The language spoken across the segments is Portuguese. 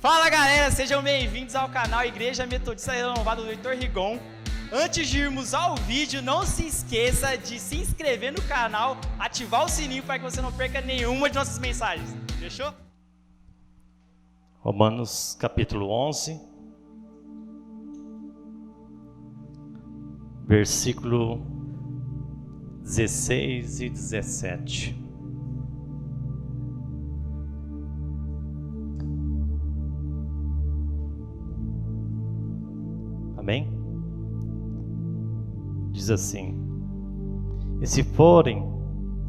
Fala galera, sejam bem-vindos ao canal Igreja Metodista Renovada do Heitor Rigon. Antes de irmos ao vídeo, não se esqueça de se inscrever no canal, ativar o sininho para que você não perca nenhuma de nossas mensagens. Fechou? Romanos capítulo 11, versículo 16 e 17. Amém? Diz assim: e se forem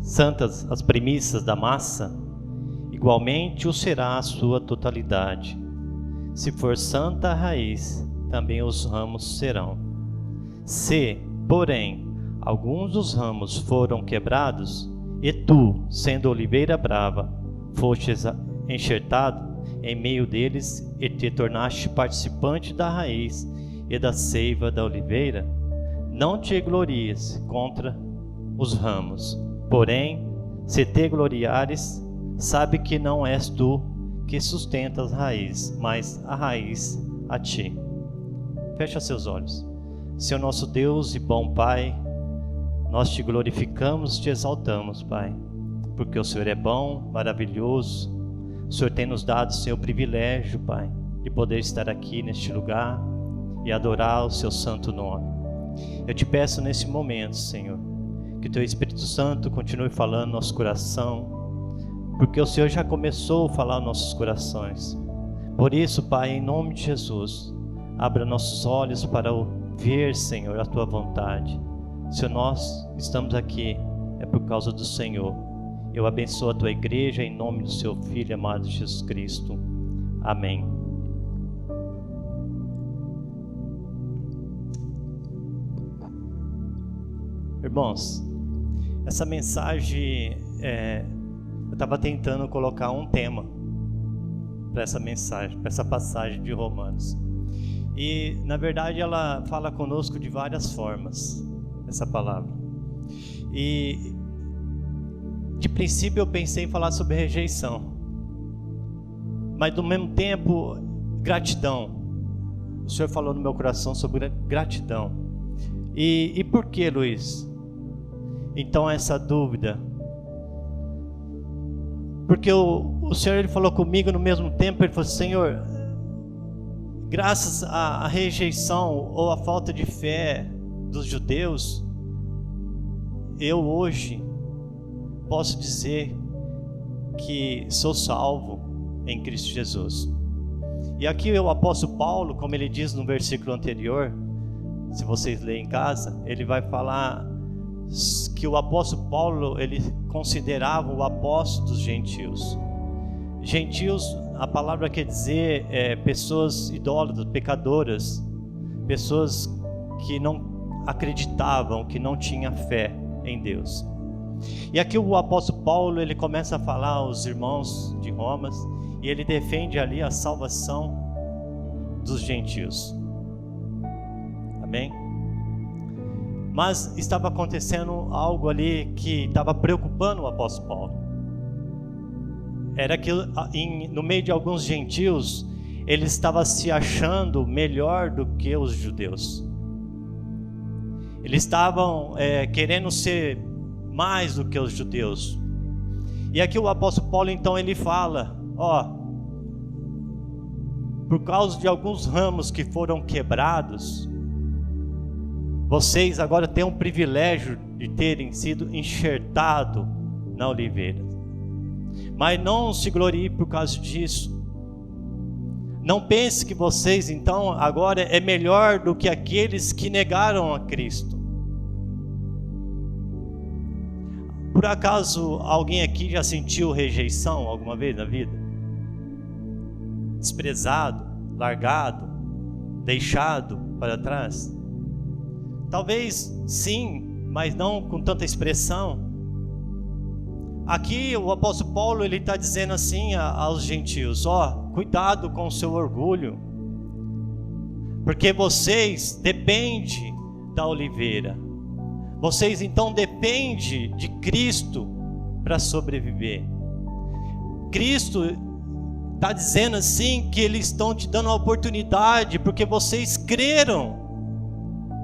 santas as primícias da massa, igualmente o será a sua totalidade. Se for santa a raiz, também os ramos serão. Se, porém, alguns dos ramos foram quebrados, e tu, sendo oliveira brava, fostes enxertado em meio deles, e te tornaste participante da raiz e da seiva da oliveira, não te glories contra os ramos. Porém, se te gloriares, sabe que não és tu que sustentas a raiz, mas a raiz a ti. Fecha seus olhos. Senhor nosso Deus e bom Pai, nós te glorificamos, te exaltamos, Pai, porque o Senhor é bom, maravilhoso. O Senhor tem nos dado, Senhor, o privilégio, Pai, de poder estar aqui neste lugar e adorar o seu santo nome. Eu te peço nesse momento, Senhor, que teu Espírito Santo continue falando no nosso coração, porque o Senhor já começou a falar nos nossos corações. Por isso, Pai, em nome de Jesus, abra nossos olhos para ver, Senhor, a tua vontade. Se nós estamos aqui, é por causa do Senhor. Eu abençoo a tua igreja em nome do seu Filho amado Jesus Cristo. Amém. Irmãos, essa mensagem, eu estava tentando colocar um tema para essa mensagem, para essa passagem de Romanos. E, na verdade, ela fala conosco de várias formas, essa palavra. E, de princípio, eu pensei em falar sobre rejeição. Mas, do mesmo tempo, gratidão. O Senhor falou no meu coração sobre gratidão. E por que, Luiz? Então essa dúvida, porque o Senhor ele falou comigo no mesmo tempo. Ele falou: Senhor, graças à rejeição ou à falta de fé dos judeus, eu hoje posso dizer que sou salvo em Cristo Jesus. E aqui o apóstolo Paulo, como ele diz no versículo anterior, se vocês lerem em casa, ele vai falar que o apóstolo Paulo, ele considerava o apóstolo dos gentios. Gentios, a palavra quer dizer pessoas idólatras, pecadoras, pessoas que não acreditavam, que não tinham fé em Deus. E aqui o apóstolo Paulo, ele começa a falar aos irmãos de Roma, e ele defende ali a salvação dos gentios. Amém? Mas estava acontecendo algo ali que estava preocupando o apóstolo Paulo. Era que no meio de alguns gentios, ele estava se achando melhor do que os judeus. Eles estavam querendo ser mais do que os judeus. E aqui o apóstolo Paulo, então, ele fala: por causa de alguns ramos que foram quebrados, vocês agora têm o privilégio de terem sido enxertados na oliveira. Mas não se gloriem por causa disso. Não pense que vocês então agora é melhor do que aqueles que negaram a Cristo. Por acaso alguém aqui já sentiu rejeição alguma vez na vida? Desprezado, largado, deixado para trás? Talvez sim, mas não com tanta expressão. Aqui o apóstolo Paulo, ele está dizendo assim aos gentios: cuidado com o seu orgulho, porque vocês dependem da oliveira. Vocês então dependem de Cristo para sobreviver. Cristo está dizendo assim que eles estão te dando a oportunidade porque vocês creram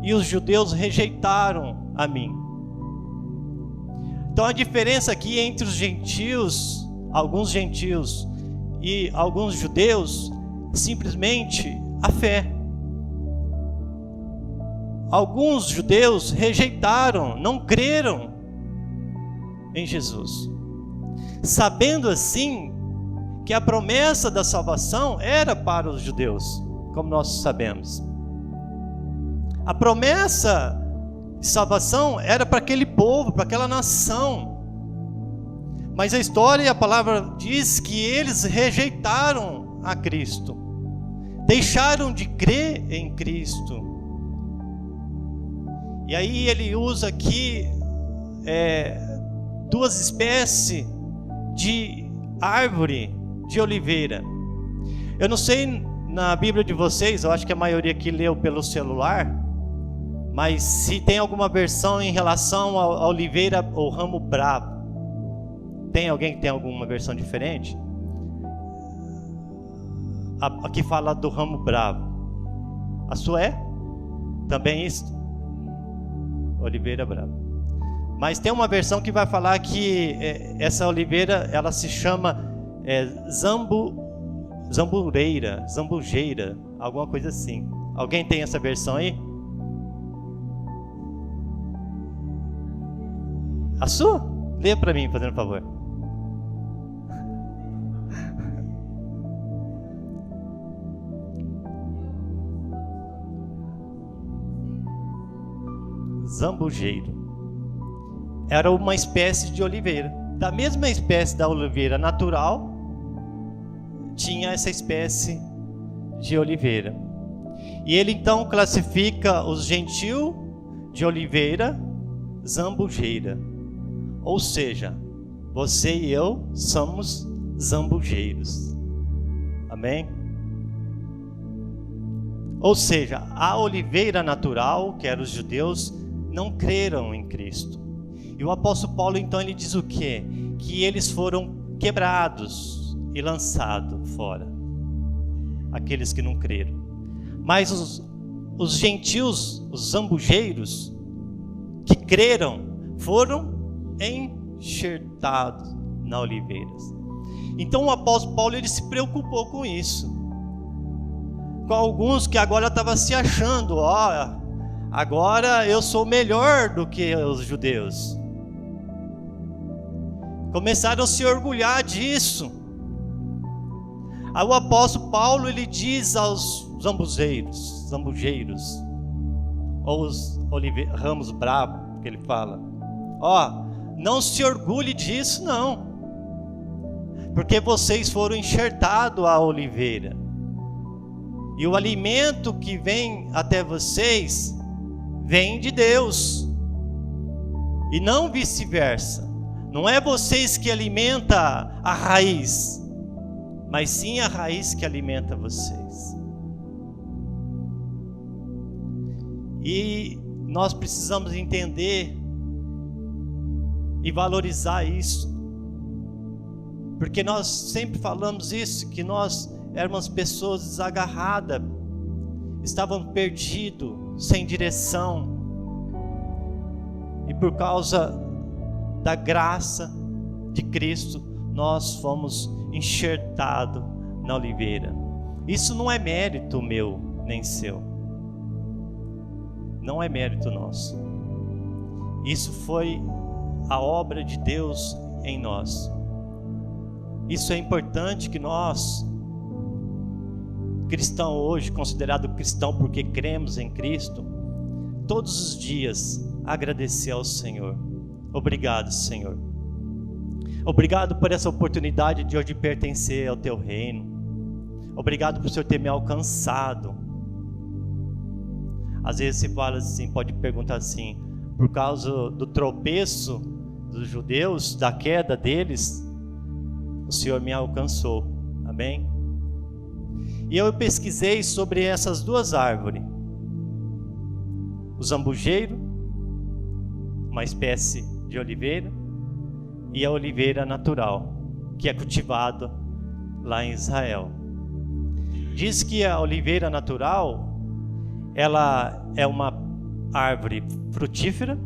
e os judeus rejeitaram a mim. Então a diferença aqui entre os gentios, alguns gentios e alguns judeus, simplesmente a fé. Alguns judeus rejeitaram, não creram em Jesus, sabendo assim que a promessa da salvação era para os judeus, como nós sabemos. A promessa de salvação era para aquele povo, para aquela nação. Mas a história e a palavra diz que eles rejeitaram a Cristo, deixaram de crer em Cristo. E aí ele usa aqui duas espécies de árvore de oliveira. Eu não sei na Bíblia de vocês, eu acho que a maioria aqui leu pelo celular, mas se tem alguma versão em relação à oliveira ou ramo bravo. Tem alguém que tem alguma versão diferente? Aqui fala do ramo bravo. A sua é? Também isso? Oliveira brava. Mas tem uma versão que vai falar que essa oliveira, ela se chama zambujeira, alguma coisa assim. Alguém tem essa versão aí? A sua? Lê para mim, fazendo favor. Zambujeiro. Era uma espécie de oliveira. Da mesma espécie da oliveira natural, tinha essa espécie de oliveira. E ele então classifica os gentios de oliveira zambujeira. Ou seja, você e eu somos zambujeiros. Amém? Ou seja, a oliveira natural, que eram os judeus, não creram em Cristo. E o apóstolo Paulo então ele diz o quê? Que eles foram quebrados e lançados fora, aqueles que não creram. Mas os gentios, os zambujeiros, que creram, foram enxertados na oliveira. Então o apóstolo Paulo ele se preocupou com isso, com alguns que agora estavam se achando, agora eu sou melhor do que os judeus. Começaram a se orgulhar disso. Aí o apóstolo Paulo ele diz aos zambujeiros, ou os ramos bravos, que ele fala: não se orgulhe disso não, porque vocês foram enxertados à oliveira, e o alimento que vem até vocês vem de Deus, e não vice-versa. Não é vocês que alimentam a raiz, mas sim a raiz que alimenta vocês. E nós precisamos entender e valorizar isso, porque nós sempre falamos isso, que nós éramos pessoas desagarradas, estavam perdidos, sem direção, e por causa da graça de Cristo nós fomos enxertados na oliveira. Isso não é mérito meu nem seu, não é mérito nosso, isso foi a obra de Deus em nós. Isso é importante que nós, cristão hoje, considerado cristão porque cremos em Cristo, todos os dias agradecer ao Senhor. Obrigado, Senhor. Obrigado por essa oportunidade de hoje pertencer ao Teu reino. Obrigado por o Senhor ter me alcançado. Às vezes você fala assim, pode perguntar assim, por causa do tropeço dos judeus, da queda deles, o Senhor me alcançou. Amém? E eu pesquisei sobre essas duas árvores. O zambujeiro, uma espécie de oliveira, e a oliveira natural, que é cultivada lá em Israel. Diz que a oliveira natural, ela é uma árvore frutífera,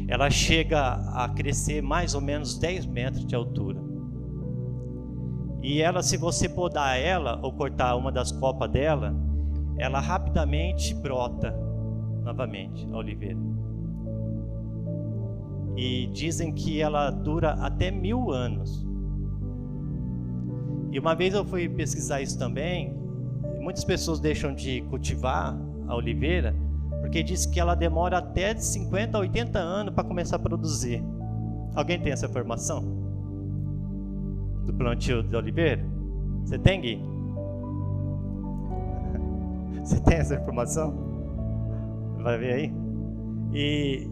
ela chega a crescer mais ou menos 10 metros de altura. E ela, se você podar ela ou cortar uma das copas dela, ela rapidamente brota novamente, a oliveira. E dizem que ela dura até 1000 anos. E uma vez eu fui pesquisar isso também. Muitas pessoas deixam de cultivar a oliveira porque diz que ela demora até de 50 a 80 anos para começar a produzir. Alguém tem essa informação? Do plantio da oliveira? Você tem, Gui? Você tem essa informação? Vai ver aí? E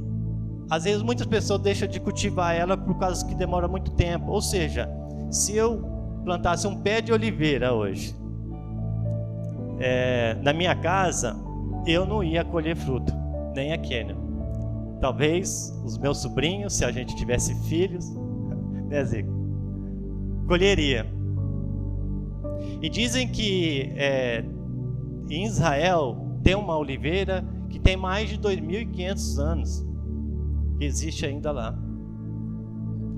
às vezes muitas pessoas deixam de cultivar ela por causa que demora muito tempo. Ou seja, se eu plantasse um pé de oliveira hoje, na minha casa, eu não ia colher fruto, nem a Kênia. Talvez os meus sobrinhos, se a gente tivesse filhos, né, Zico? Colheria. E dizem que em Israel tem uma oliveira que tem mais de 2.500 anos, que existe ainda lá.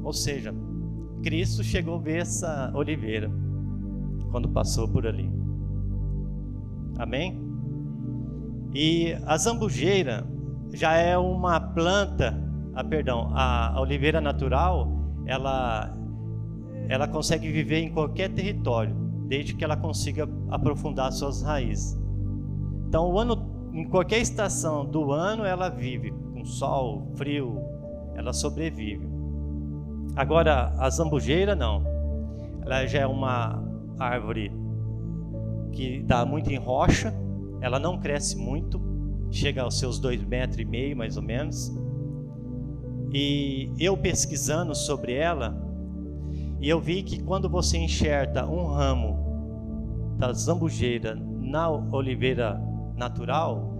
Ou seja, Cristo chegou a ver essa oliveira quando passou por ali. Amém? E a zambujeira já é uma planta, a oliveira natural, ela consegue viver em qualquer território, desde que ela consiga aprofundar suas raízes. Então, em qualquer estação do ano, ela vive, com sol, frio, ela sobrevive. Agora, a zambujeira não. Ela já é uma árvore que dá muito em rocha, ela não cresce muito, chega aos seus 2,5 metros, mais ou menos. E eu pesquisando sobre ela, e eu vi que quando você enxerta um ramo da zambujeira na oliveira natural,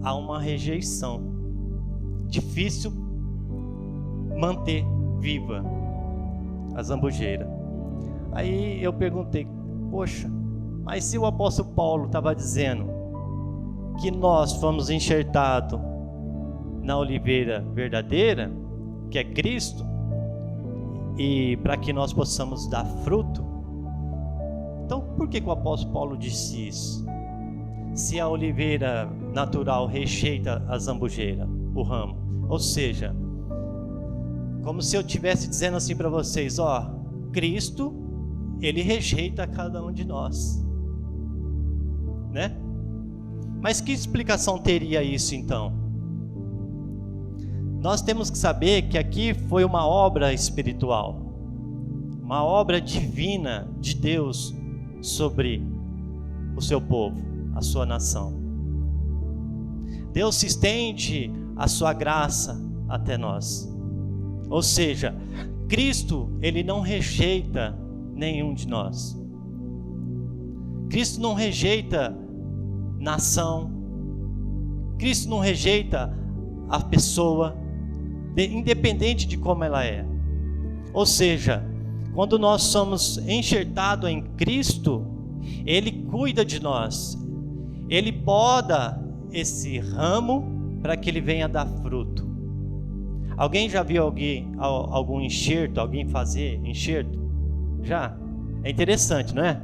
há uma rejeição. Difícil manter viva a zambujeira. Aí eu perguntei, poxa, mas se o apóstolo Paulo estava dizendo que nós fomos enxertados na oliveira verdadeira, que é Cristo, e para que nós possamos dar fruto, então por que o apóstolo Paulo disse isso? Se a oliveira natural rejeita a zambujeira, o ramo, ou seja, como se eu estivesse dizendo assim para vocês, Cristo, ele rejeita cada um de nós, né? Mas que explicação teria isso então? Nós temos que saber que aqui foi uma obra espiritual, uma obra divina de Deus sobre o seu povo, a sua nação. Deus se estende a sua graça até nós. Ou seja, Cristo, ele não rejeita nenhum de nós. Cristo não rejeita nação. Cristo não rejeita a pessoa, independente de como ela é. Ou seja, quando nós somos enxertados em Cristo, ele cuida de nós. Ele poda esse ramo para que ele venha dar fruto. Alguém já viu algum enxerto, alguém fazer enxerto? Já? É interessante, não é?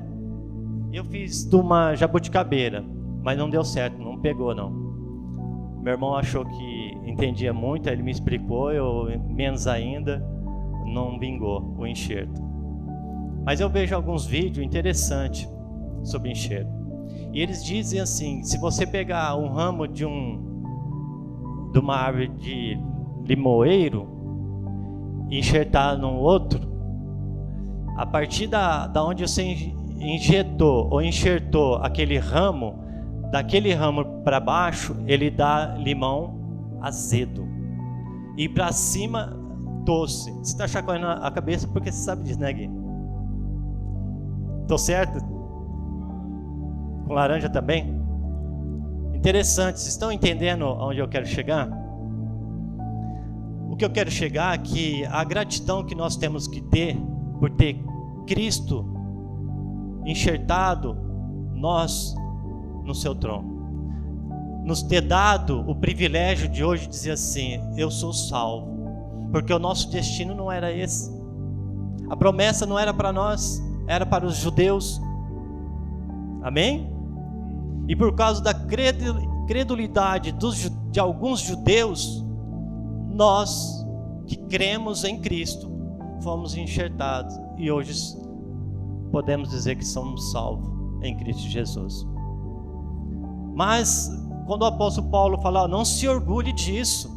Eu fiz de uma jabuticabeira, mas não deu certo, não pegou não. Meu irmão achou que entendia muito, aí ele me explicou, eu menos ainda, não vingou o enxerto. Mas eu vejo alguns vídeos interessantes sobre enxerto. E eles dizem assim, se você pegar um ramo de uma árvore de limoeiro e enxertar no outro, a partir da onde você injetou ou enxertou aquele ramo, daquele ramo para baixo, ele dá limão azedo e para cima doce. Você está chacoalhando a cabeça porque você sabe disso, né, Gui? Tô certo? Com laranja também? Interessante, vocês estão entendendo aonde eu quero chegar? O que eu quero chegar é que a gratidão que nós temos que ter por ter Cristo enxertado nós no seu trono. Nos ter dado o privilégio de hoje dizer assim: eu sou salvo, porque o nosso destino não era esse. A promessa não era para nós, era para os judeus. Amém? E por causa da credulidade de alguns judeus, nós que cremos em Cristo fomos enxertados e hoje podemos dizer que somos salvos em Cristo Jesus. Mas quando o apóstolo Paulo fala, não se orgulhe disso,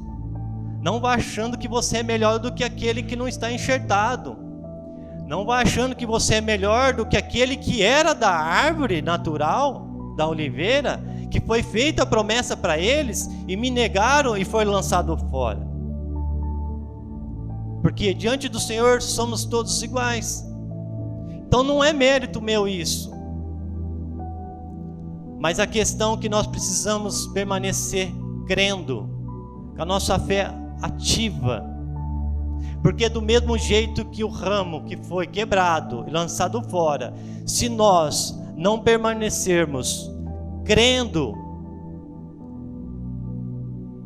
não vá achando que você é melhor do que aquele que não está enxertado, não vá achando que você é melhor do que aquele que era da árvore natural, da oliveira, que foi feita a promessa para eles e me negaram e foi lançado fora. Porque diante do Senhor somos todos iguais. Então não é mérito meu isso. Mas a questão é que nós precisamos permanecer crendo, com a nossa fé ativa. Porque do mesmo jeito que o ramo que foi quebrado e lançado fora, se nós não permanecermos crendo,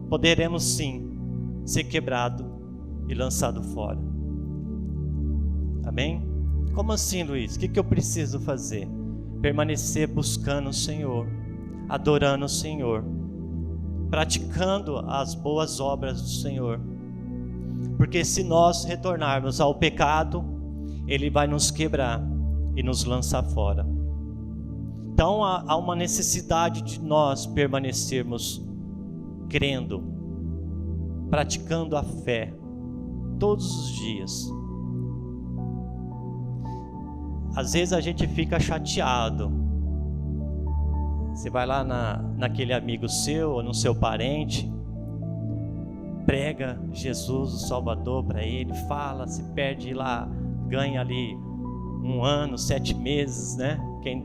poderemos sim ser quebrado e lançado fora. Amém? Como assim, Luiz? O que eu preciso fazer? Permanecer buscando o Senhor, adorando o Senhor, praticando as boas obras do Senhor. Porque se nós retornarmos ao pecado, Ele vai nos quebrar e nos lançar fora. Então há uma necessidade de nós permanecermos crendo, praticando a fé todos os dias. Às vezes a gente fica chateado. Você vai lá naquele amigo seu ou no seu parente, prega Jesus, o Salvador, para ele, fala, se perde lá, ganha ali 1 ano, 7 meses, né? Quem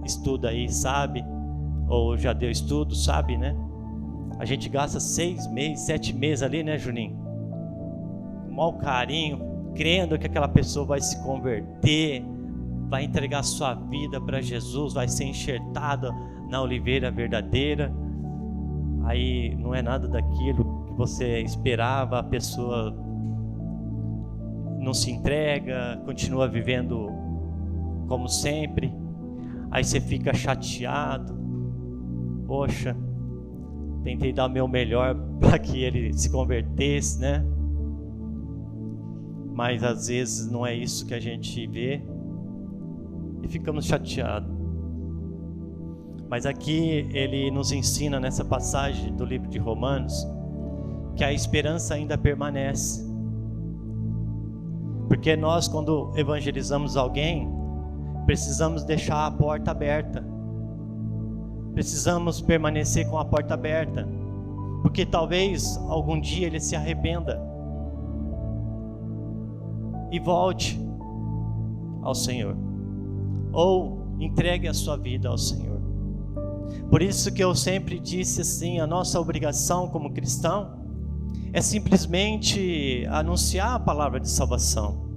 estuda aí sabe, ou já deu estudo, sabe, né? A gente gasta 6 meses, 7 meses ali, né, Juninho? Com mau carinho, crendo que aquela pessoa vai se converter, vai entregar sua vida para Jesus, vai ser enxertada na oliveira verdadeira. Aí não é nada daquilo que você esperava, a pessoa não se entrega, continua vivendo como sempre. Aí você fica chateado. Poxa, tentei dar o meu melhor para que ele se convertesse, né? Mas às vezes não é isso que a gente vê e ficamos chateados. Mas aqui ele nos ensina nessa passagem do livro de Romanos que a esperança ainda permanece. Porque nós, quando evangelizamos alguém, precisamos deixar a porta aberta. Precisamos permanecer com a porta aberta. Porque talvez algum dia ele se arrependa e volte ao Senhor. Ou entregue a sua vida ao Senhor. Por isso que eu sempre disse assim, a nossa obrigação como cristão é simplesmente anunciar a palavra de salvação.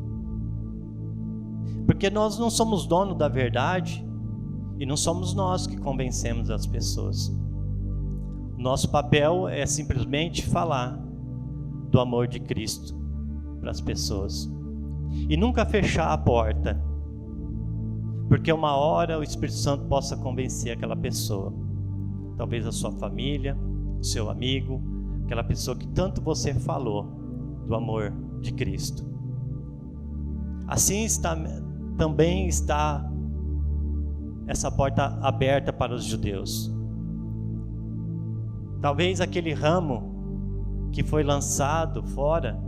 Porque nós não somos donos da verdade e não somos nós que convencemos as pessoas. Nosso papel é simplesmente falar do amor de Cristo para as pessoas. E nunca fechar a porta. Porque uma hora o Espírito Santo possa convencer aquela pessoa. Talvez a sua família, seu amigo, aquela pessoa que tanto você falou do amor de Cristo. Assim também está essa porta aberta para os judeus. Talvez aquele ramo que foi lançado fora,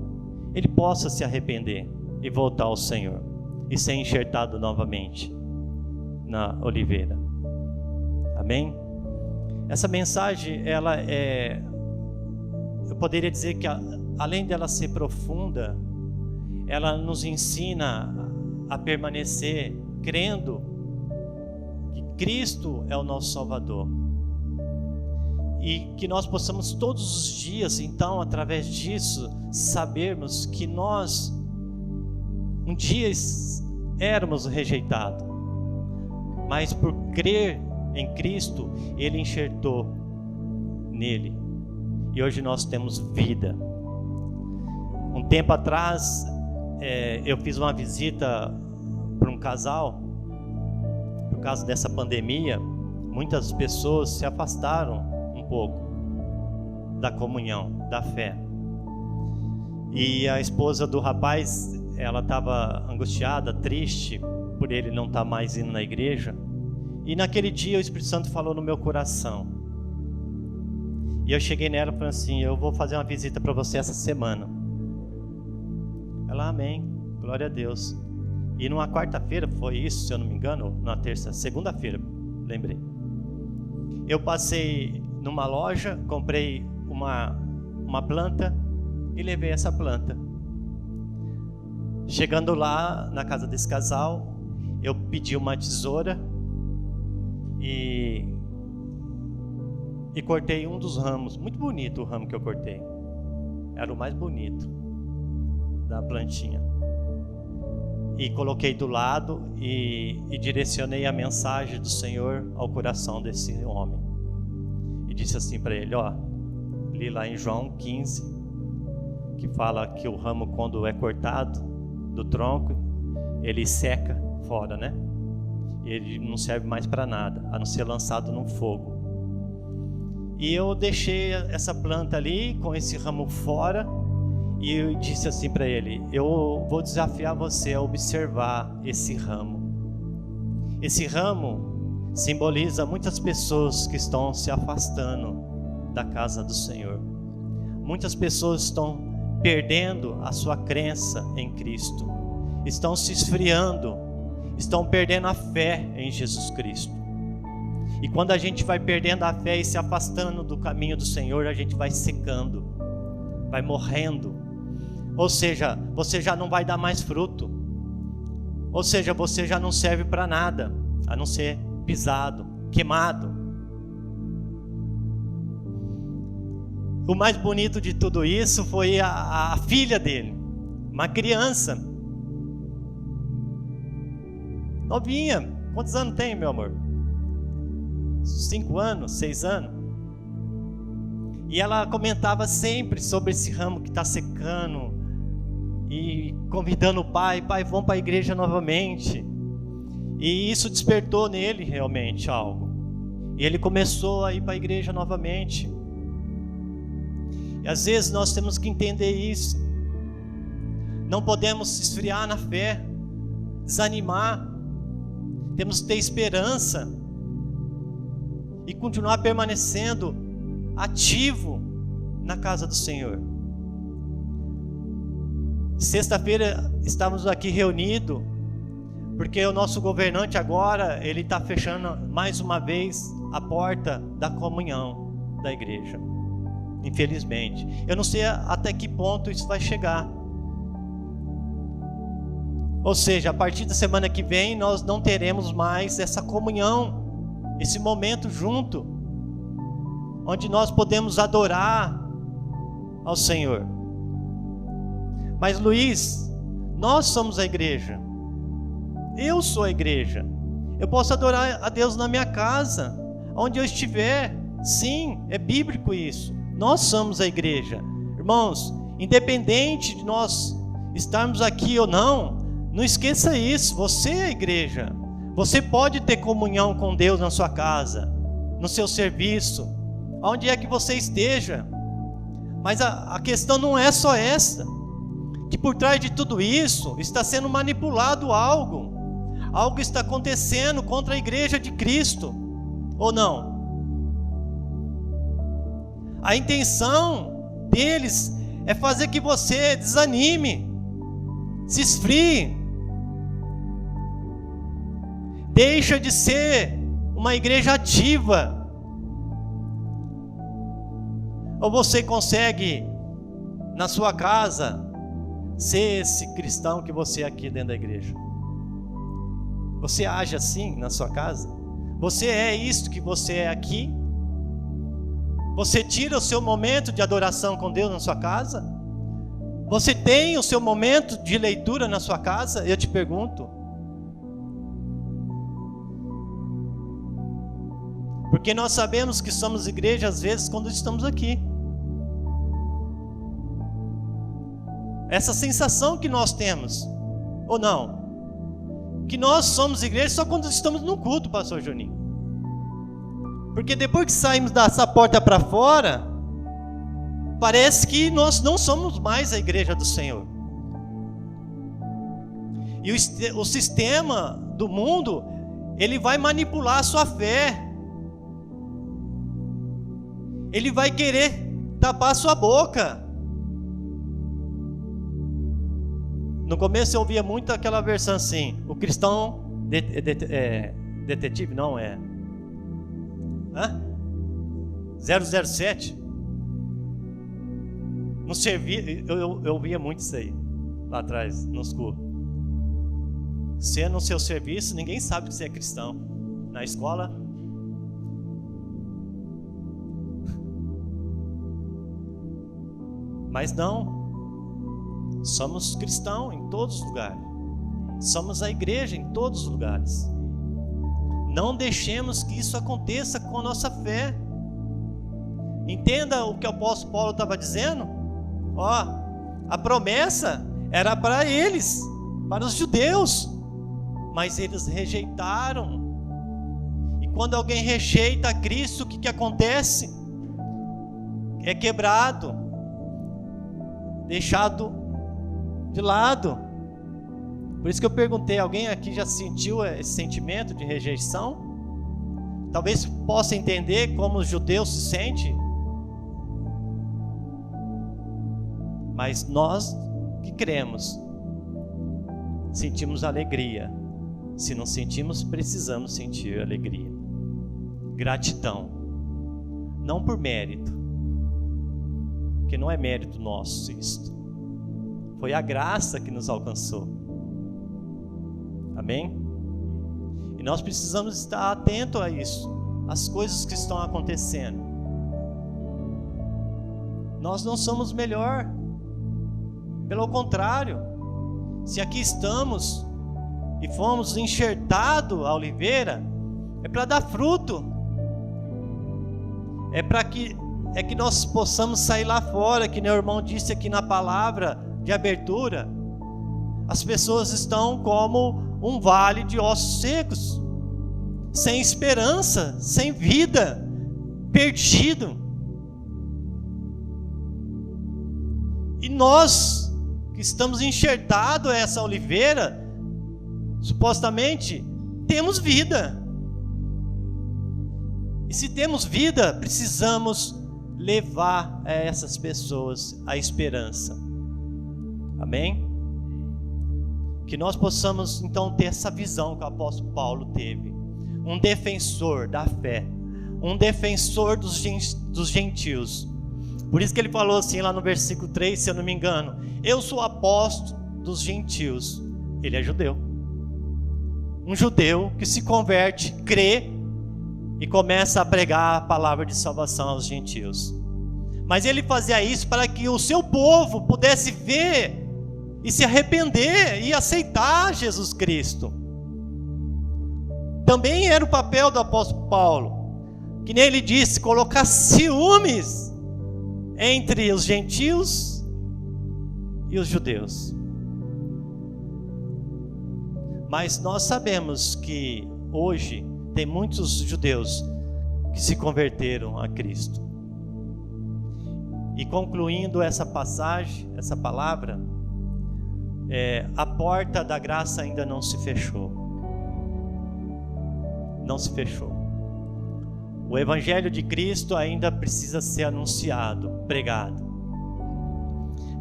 ele possa se arrepender e voltar ao Senhor e ser enxertado novamente na oliveira. Amém? Essa mensagem, ela eu poderia dizer que além dela ser profunda, ela nos ensina a permanecer crendo que Cristo é o nosso Salvador. E que nós possamos todos os dias, então, através disso, sabermos que nós um dia éramos rejeitados. mas por crer em Cristo, Ele enxertou nele. E hoje nós temos vida. Um tempo atrás, eu fiz uma visita para um casal. Por causa dessa pandemia, muitas pessoas se afastaram um pouco da comunhão, da fé. E a esposa do rapaz, ela estava angustiada, triste, por ele não estar mais indo na igreja. E naquele dia o Espírito Santo falou no meu coração. E eu cheguei nela e falei assim: eu vou fazer uma visita para você essa semana. Ela, amém, glória a Deus. E numa quarta-feira, foi isso, se eu não me engano, na segunda-feira, lembrei. Eu passei numa loja, comprei uma planta e levei essa planta. Chegando lá na casa desse casal, eu pedi uma tesoura e cortei um dos ramos. Muito bonito o ramo que eu cortei. Era o mais bonito da plantinha. E coloquei do lado e direcionei a mensagem do Senhor ao coração desse homem. E disse assim para ele: ó, li lá em João 15, que fala que o ramo, quando é cortado do tronco, ele seca fora, né? Ele não serve mais para nada, a não ser lançado no fogo. E eu deixei essa planta ali, com esse ramo fora, e eu disse assim para ele: eu vou desafiar você a observar esse ramo. Esse ramo simboliza muitas pessoas que estão se afastando da casa do Senhor. Muitas pessoas estão perdendo a sua crença em Cristo, estão se esfriando, estão perdendo a fé em Jesus Cristo. E quando a gente vai perdendo a fé e se afastando do caminho do Senhor, a gente vai secando, vai morrendo. Ou seja, você já não vai dar mais fruto. Ou seja, você já não serve para nada, a não ser pisado, queimado. O mais bonito de tudo isso foi a filha dele, uma criança novinha. Quantos anos tem, meu amor? 5 anos, 6 anos. E ela comentava sempre sobre esse ramo que está secando, e convidando o pai: vamos para a igreja novamente. E isso despertou nele realmente algo, e ele começou a ir para a igreja novamente. E às vezes nós temos que entender isso. Não podemos se esfriar na fé, desanimar. Temos que ter esperança e continuar permanecendo ativo na casa do Senhor. Sexta-feira estávamos aqui reunidos porque o nosso governante agora, ele está fechando mais uma vez a porta da comunhão da igreja. Infelizmente, eu não sei até que ponto isso vai chegar. Ou seja, a partir da semana que vem nós não teremos mais essa comunhão, esse momento junto, onde nós podemos adorar ao Senhor. Mas Luiz, nós somos a igreja. Eu sou a igreja. Eu posso adorar a Deus na minha casa, onde eu estiver. Sim, é bíblico isso. Nós somos a igreja. Irmãos, independente de nós estarmos aqui ou não, não esqueça isso. Você é a igreja. Você pode ter comunhão com Deus na sua casa, no seu serviço, onde é que você esteja. Mas a questão não é só essa, que por trás de tudo isso está sendo manipulado algo está acontecendo contra a igreja de Cristo, ou não? A intenção deles é fazer que você desanime, se esfrie, deixa de ser uma igreja ativa. Ou você consegue, na sua casa, ser esse cristão que você é aqui dentro da igreja? Você age assim na sua casa? Você é isto que você é aqui? Você tira o seu momento de adoração com Deus na sua casa? Você tem o seu momento de leitura na sua casa? Eu te pergunto. Porque nós sabemos que somos igreja às vezes quando estamos aqui. Essa sensação que nós temos, ou não? Que nós somos igreja só quando estamos no culto, pastor Juninho. Porque depois que saímos dessa porta para fora, parece que nós não somos mais a igreja do Senhor. E o sistema do mundo, ele vai manipular a sua fé. Ele vai querer tapar a sua boca. No começo eu ouvia muito aquela versão assim, o cristão detetive, não é? 007. No serviço, eu ouvia muito isso aí, lá atrás, nos cursos. Você é no seu serviço, ninguém sabe que você é cristão. Na escola, mas não. Somos cristãos em todos os lugares. Somos a igreja em todos os lugares. Não deixemos que isso aconteça com a nossa fé. Entenda o que o apóstolo Paulo estava dizendo. A promessa era para eles, para os judeus, mas eles rejeitaram. E quando alguém rejeita Cristo, o que acontece? É quebrado, deixado de lado. Por isso que eu perguntei, alguém aqui já sentiu esse sentimento de rejeição? Talvez possa entender como os judeus se sentem. Mas nós que cremos, sentimos alegria. Se não sentimos, precisamos sentir alegria. Gratidão. Não por mérito, porque não é mérito nosso isto. Foi a graça que nos alcançou. Amém? E nós precisamos estar atentos a isso, às coisas que estão acontecendo. Nós não somos melhor. Pelo contrário, se aqui estamos e fomos enxertados a oliveira, é para dar fruto. É que nós possamos sair lá fora, que meu irmão disse aqui na palavra de abertura. As pessoas estão como um vale de ossos secos, sem esperança, sem vida, perdido. E nós que estamos enxertados a essa oliveira, supostamente temos vida. E se temos vida, precisamos levar a essas pessoas a esperança. Amém? Que nós possamos então ter essa visão que o apóstolo Paulo teve. Um defensor da fé, um defensor dos gentios. Por isso que ele falou assim lá no versículo 3, se eu não me engano: eu sou apóstolo dos gentios. Ele é judeu. Um judeu que se converte, crê e começa a pregar a palavra de salvação aos gentios. Mas ele fazia isso para que o seu povo pudesse ver e se arrepender e aceitar Jesus Cristo. Também era o papel do apóstolo Paulo, que nem ele disse, colocar ciúmes entre os gentios e os judeus. Mas nós sabemos que hoje tem muitos judeus que se converteram a Cristo. E concluindo essa passagem, essa palavra, a porta da graça ainda não se fechou. Não se fechou. O Evangelho de Cristo ainda precisa ser anunciado, pregado,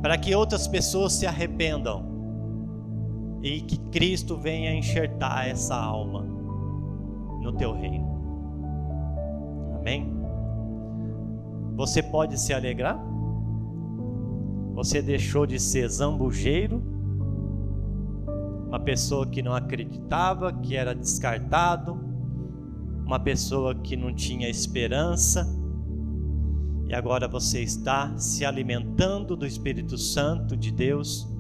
para que outras pessoas se arrependam e que Cristo venha enxertar essa alma no teu reino. Amém? Você pode se alegrar? Você deixou de ser zambujeiro, uma pessoa que não acreditava, que era descartado, uma pessoa que não tinha esperança, e agora você está se alimentando do Espírito Santo de Deus,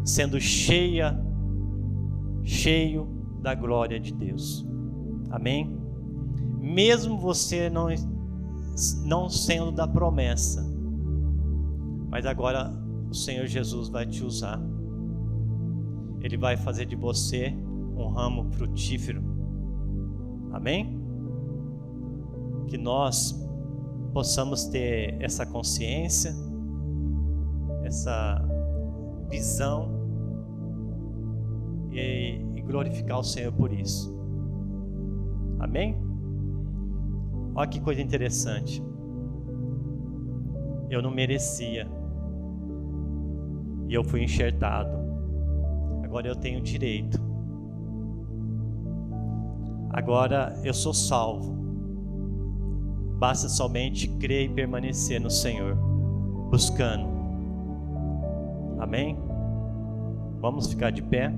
sendo cheio da glória de Deus. Amém? mesmo você não sendo da promessa, mas agora o Senhor Jesus vai te usar. Ele vai fazer de você um ramo frutífero. Amém? Que nós possamos ter essa consciência, essa visão e glorificar o Senhor por isso. Amém? Olha que coisa interessante. Eu não merecia e eu fui enxertado. Agora eu tenho direito. Agora eu sou salvo. Basta somente crer e permanecer no Senhor, buscando. Amém? Vamos ficar de pé.